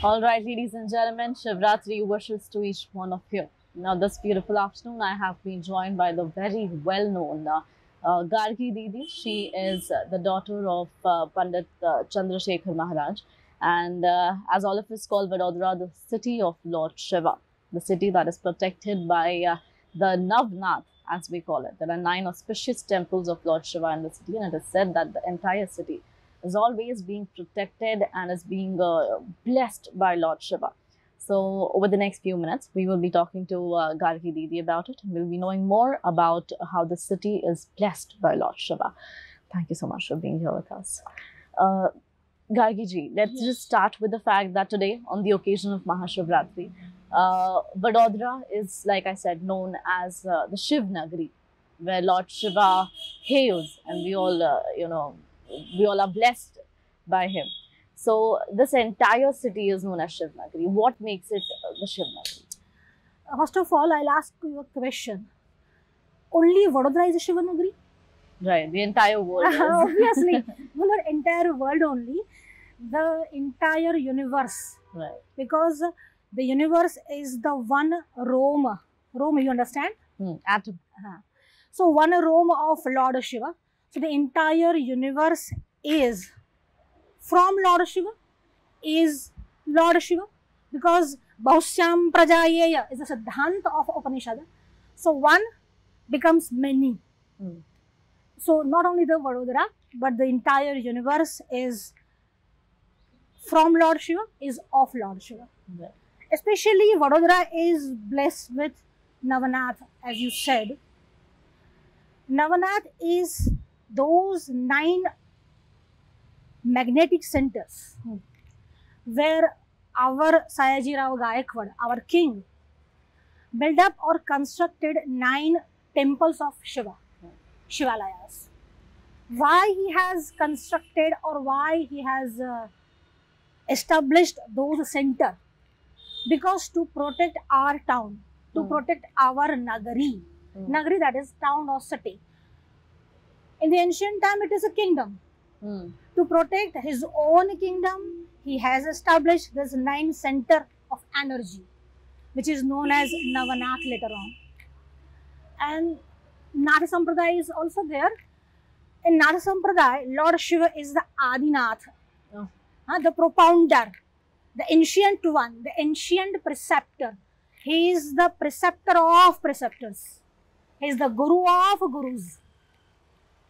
All right, ladies and gentlemen, Shivratri wishes to each one of you. Now, this beautiful afternoon, I have been joined by the very well-known Gargi Didi. She is the daughter of Pandit Chandrasekhar Maharaj, and as all of us call Vadodara, the city of Lord Shiva, the city that is protected by the Navnath, as we call it. There are 9 auspicious temples of Lord Shiva in the city, and it is said that the entire city is always being protected and is being blessed by Lord Shiva. So, over the next few minutes, we will be talking to Gargi Didi about it, and we'll be knowing more about how the city is blessed by Lord Shiva. Thank you so much for being here with us. Uh, Gargi ji, let's just start with the fact that today, on the occasion of Mahashivratri, Vadodara is, like I said, known as the Shiv Nagari, where Lord Shiva hails, and we all are blessed by him. So this entire city is known as Shiv Nagari. What makes it the Shiv Nagari? First of all, I'll ask you a question. Only Vadodara is a Shivanagari? Right, the entire world is. Obviously, not entire world only, the entire universe. Right. Because the universe is the one Rome. Rome, you understand? Atom. So, one Rome of Lord Shiva. So, the entire universe is from Lord Shiva, is Lord Shiva, because Bahusyam Prajayeya is a Siddhanta of Upanishad. So, one becomes many. So, not only the Vadodara, but the entire universe is from Lord Shiva, is of Lord Shiva. Right. Especially Vadodara is blessed with Navanath, as you said. Navanath is those 9 magnetic centers where our Sayaji Rao Gaikwad, our king, built up or constructed 9 temples of Shiva, Shivalayas. Why he has constructed or why he has established those centers? Because to protect our town, to protect our Nagari, Nagari, that is town or city. In the ancient time, it is a kingdom. To protect his own kingdom, he has established this 9 center of energy, which is known as Navanath later on. And Natha Sampradaya is also there. In Natha Sampradaya, Lord Shiva is the Adinath, the propounder, the ancient one, the ancient preceptor. He is the preceptor of preceptors. He is the guru of gurus.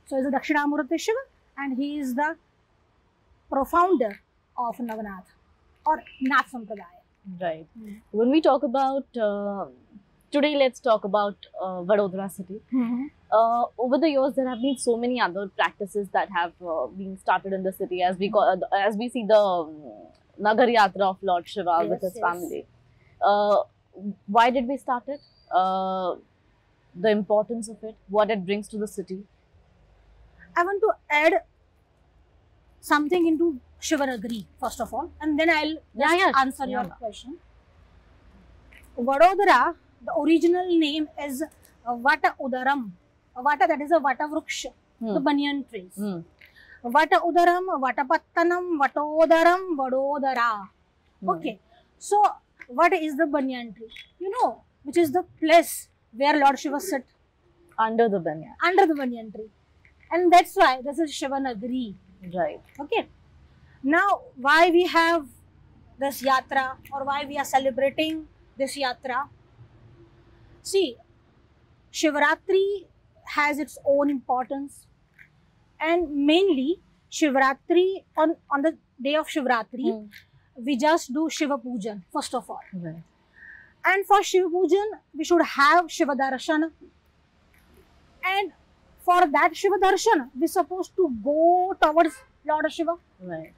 So, he is the Dakshinamurti Shiva, and he is the profounder of Navanath or Nath Sampradaya. Right. When we talk about today, let's talk about Vadodara city. Over the years, there have been so many other practices that have been started in the city, as we see the Nagar Yatra of Lord Shiva with his family. Why did we start it? The importance of it, what it brings to the city. I want to add something into Shivanagari first of all, and then I'll answer your question. Vadodara, the original name is Vata Udaram. Vata, that is a Vata Vruksha, the banyan trees. Vata Udaram, Vata Pattanam, Vatodaram, Vadodara. Okay, so what is the banyan tree? You know, which is the place where Lord Shiva sit? Under the banyan. Under the banyan tree. And that's why this is Shivanagari. Right. Okay. Now, why we have this yatra or why we are celebrating this yatra? See, Shivratri has its own importance, and mainly Shivratri, on the day of Shivratri, we just do Shiva Pujan first of all. Right. And for Shiva Pujan, we should have Shiva Darshan. And for that Shiva Darshan, we are supposed to go towards Lord Shiva. Right.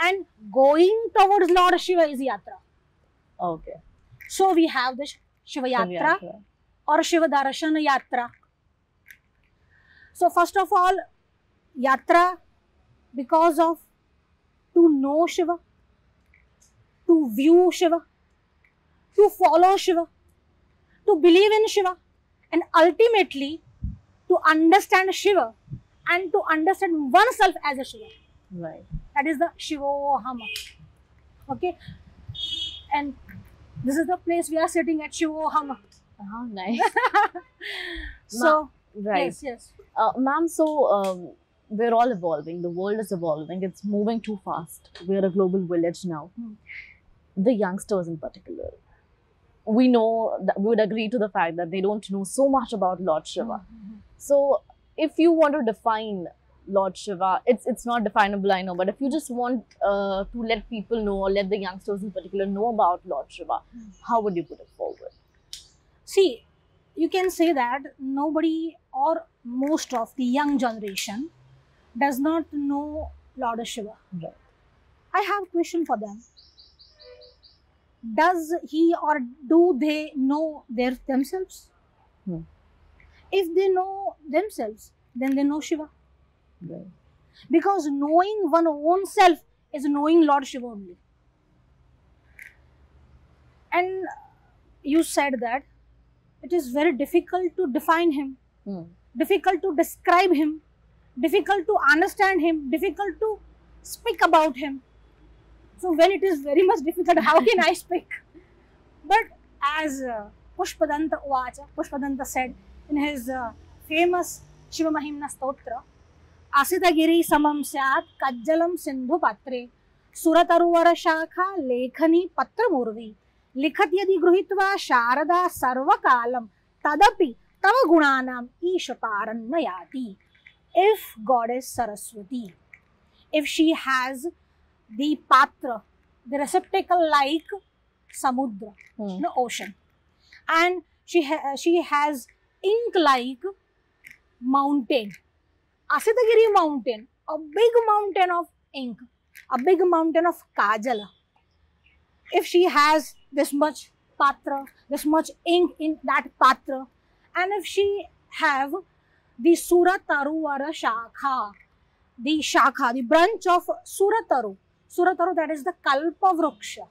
And going towards Lord Shiva is yatra. Okay. So we have the Shiva Yatra or Shiva Darshan Yatra. So first of all, yatra because of to know Shiva, to view Shiva, to follow Shiva, to believe in Shiva, and ultimately to understand Shiva and to understand oneself as a Shiva. Right. That is the Shivoham. Okay. And this is the place we are sitting at Shivoham. How nice. So, Right. yes, yes. Ma'am, so we're all evolving. The world is evolving. It's moving too fast. We're a global village now. The youngsters in particular, we know that we would agree to the fact that they don't know so much about Lord Shiva. So if you want to define Lord Shiva, it's not definable, I know, but if you just want to let people know, or let the youngsters in particular know about Lord Shiva, how would you put it forward? See, you can say that nobody or most of the young generation does not know Lord Shiva. Right. I have a question for them. Does he or do they know themselves? If they know themselves, then they know Shiva. Right. Because knowing one own self is knowing Lord Shiva only. And you said that it is very difficult to define him, difficult to describe him, difficult to understand him, difficult to speak about him. So when it is very much difficult, how can I speak? But as Pushpadanta Uvacha, Pushpadanta said in his famous Shiva Mahimna Stotra, Asitagiri samam syat kajjalam sindhu patre surataruvara shakha lekhani patra murvi likhat yadi gruhitva sharada sarvakalam tadapi tava gunanam ishaparan nayati. If goddess Saraswati, if she has the patra, the receptacle like samudra, ocean, and she has ink like mountain, Asitagiri mountain, a big mountain of ink, a big mountain of kajal. If she has this much patra, this much ink in that patra, and if she have the Surataruvara Shakha, the branch of Surataru, that is the Kalpa Vruksha.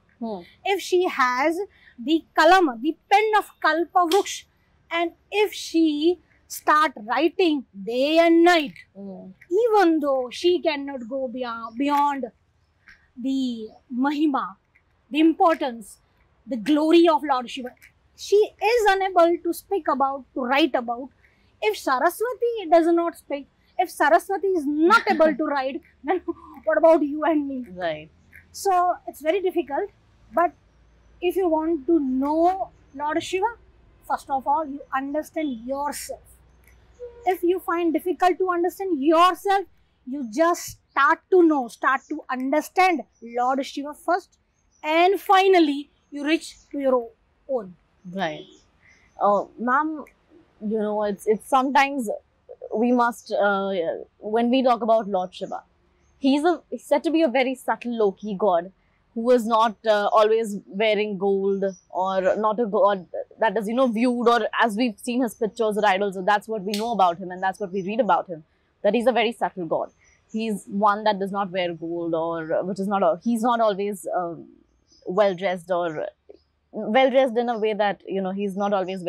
If she has the Kalam, the pen of Kalpa Vruksha, and if she start writing day and night, even though she cannot go beyond the Mahima, the importance, the glory of Lord Shiva, she is unable to speak about, to write about. If Saraswati does not speak, if Saraswati is not able to write, then what about you and me? Right. So it's very difficult. But if you want to know Lord Shiva, first of all, you understand yourself. If you find difficult to understand yourself, you just start to know, start to understand Lord Shiva first, and finally you reach to your own. Right. Ma'am, you know, it's sometimes we must, when we talk about Lord Shiva, he's said to be a very subtle, low-key god who is not always wearing gold, or not a god that is, you know, viewed, or as we've seen his pictures or idols, so that's what we know about him and that's what we read about him, that he's a very subtle god. He's one that does not wear gold, or which is not, he's not always well-dressed, or well-dressed in a way that, you know, he's not always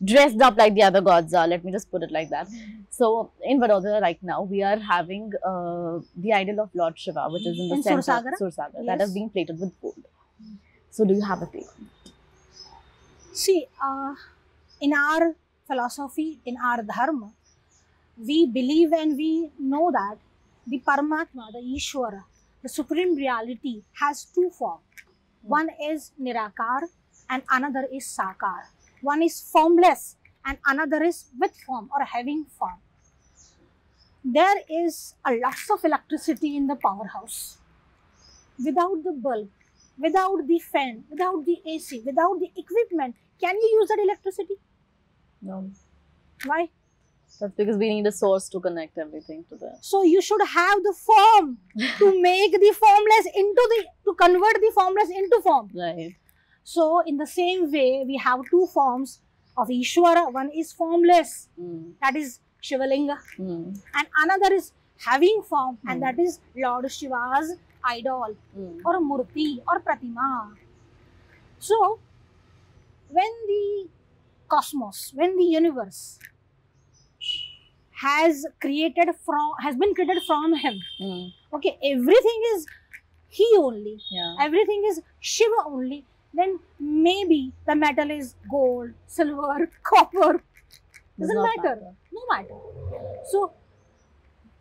dressed up like the other gods are. Let me just put it like that. So in Vadodara right now, we are having the idol of Lord Shiva, which is in the center of Sursagar, yes, that has been plated with gold. So do you have a take? See, in our philosophy, in our dharma, we believe and we know that the Paramatma, the Ishvara, the Supreme Reality has two forms. One is Nirakar and another is Sakar. One is formless and another is with form or having form. There is a lot of electricity in the powerhouse. Without the bulb, without the fan, without the AC, without the equipment, can you use that electricity? No. Why? That's because we need a source to connect everything to that. So you should have the form to make the formless to convert the formless into form. Right. So in the same way, we have two forms of Ishvara. One is formless, that is Shivalinga, and another is having form, and that is Lord Shiva's idol or Murti or Pratima. So when the cosmos, when the universe has been created from him, okay, everything is he only, Yeah. everything is Shiva only, then maybe the metal is gold, silver, copper, Does doesn't not matter. No matter. So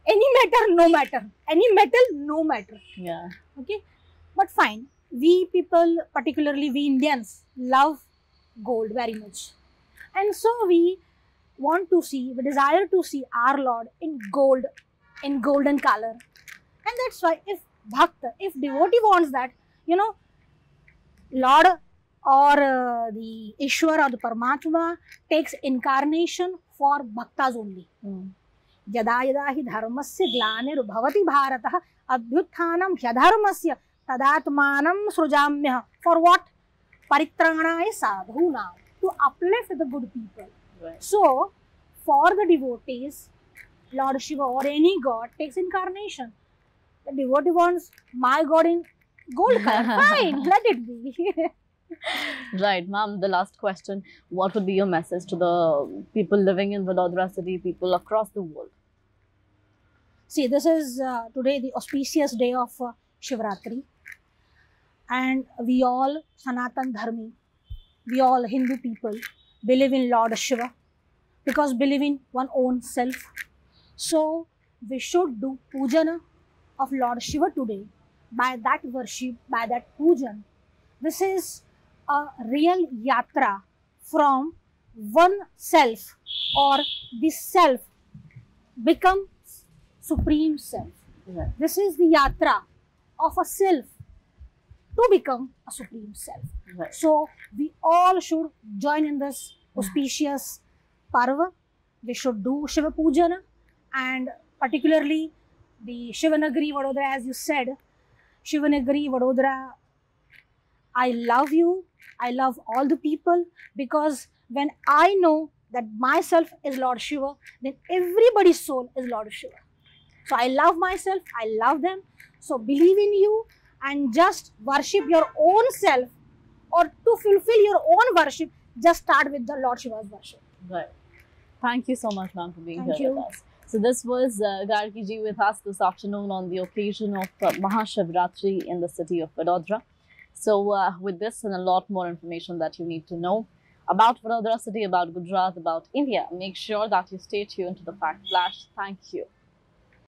any matter, no matter. Any metal, no matter. Yeah. Okay, but fine. We people, particularly we Indians, love gold very much, and so we want to see, we desire to see our Lord in gold, in golden color, and that's why if bhakta, if devotee wants that, you know, Lord or the Ishwar or the Paramatma takes incarnation for bhaktas only. Mm. यदा यदा हि धर्मस्य ग्लानिर्भवति भारतः अभ्युत्थानं ह्यधर्मस्य तदात्मानं सृजाम्यः. For what? परित्राणाय साधूनां, to uplift the good people. Right. So for the devotees, Lord Shiva or any god takes incarnation. The devotee wants my god in gold color. Fine, let it be. Right, ma'am. The last question: what would be your message to the people living in Vadodara city, people across the world? See, this is today the auspicious day of Shivratri, and we all Sanatan Dharmi, we all Hindu people believe in Lord Shiva because believe in one own self. So we should do pujana of Lord Shiva today. By that worship, by that pujan, this is a real yatra from one self, or the self become supreme self. Right. This is the yatra of a self to become a supreme self. Right. So we all should join in this auspicious parva. We should do Shiva Pujana, and particularly the Shivanagari Vadodara, as you said, Shivanagari Vadodara, I love you. I love all the people, because when I know that myself is Lord Shiva, then everybody's soul is Lord Shiva. So I love myself, I love them. So believe in you and just worship your own self, or to fulfill your own worship, just start with the Lord Shiva's worship. Right. Thank you so much, ma'am, for being Thank here you. with us. So this was Gargi ji with us this afternoon on the occasion of Mahashivratri in the city of Vadodara. So with this and a lot more information that you need to know about Vadodara city, about Gujarat, about India, make sure that you stay tuned to the Fact Flash. Thank you.